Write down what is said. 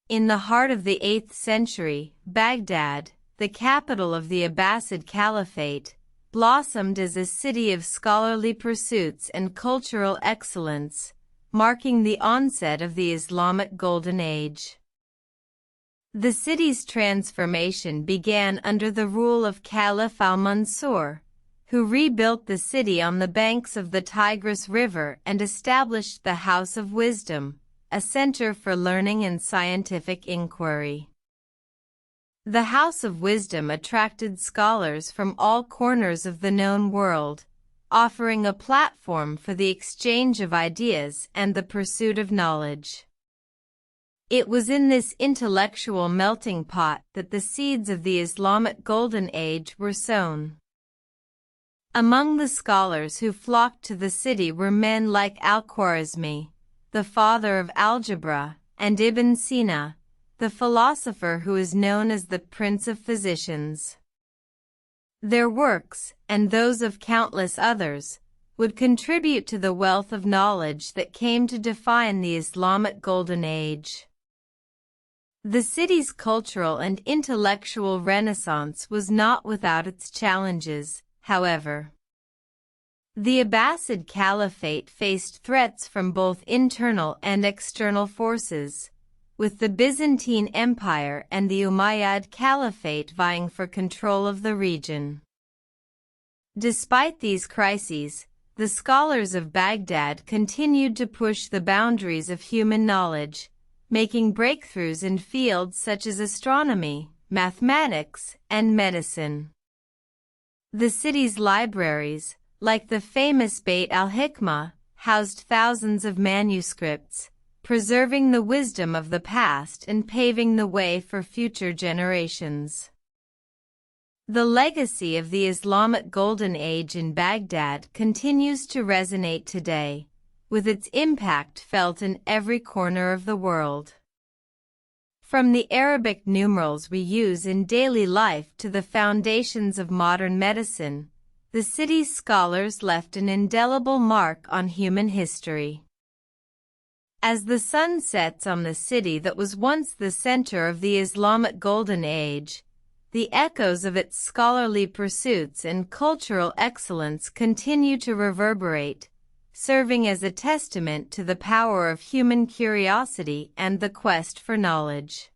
In the heart of the 8th century, Baghdad, the capital of the Abbasid Caliphate, blossomed as a city of scholarly pursuits and cultural excellence, marking the onset of the Islamic Golden Age. The city's transformation began under the rule of Caliph Al-Mansur, who rebuilt the city on the banks of the Tigris River and established the House of Wisdom, a center for learning and scientific inquiry. The House of Wisdom attracted scholars from all corners of the known world, offering a platform for the exchange of ideas and the pursuit of knowledge. It was in this intellectual melting pot that the seeds of the Islamic Golden Age were sown. Among the scholars who flocked to the city were men like Al-Khwarizmi, the father of algebra, and Ibn Sina, the philosopher who is known as the Prince of Physicians. Their works, and those of countless others, would contribute to the wealth of knowledge that came to define the Islamic Golden Age. The city's cultural and intellectual renaissance was not without its challenges, however. The Abbasid Caliphate faced threats from both internal and external forces, with the Byzantine Empire and the Umayyad Caliphate vying for control of the region. Despite these crises, the scholars of Baghdad continued to push the boundaries of human knowledge, making breakthroughs in fields such as astronomy, mathematics, and medicine. The city's libraries, like the famous Beit al-Hikmah, housed thousands of manuscripts, preserving the wisdom of the past and paving the way for future generations. The legacy of the Islamic Golden Age in Baghdad continues to resonate today, with its impact felt in every corner of the world. From the Arabic numerals we use in daily life to the foundations of modern medicine, the city's scholars left an indelible mark on human history. As the sun sets on the city that was once the center of the Islamic Golden Age, the echoes of its scholarly pursuits and cultural excellence continue to reverberate, serving as a testament to the power of human curiosity and the quest for knowledge.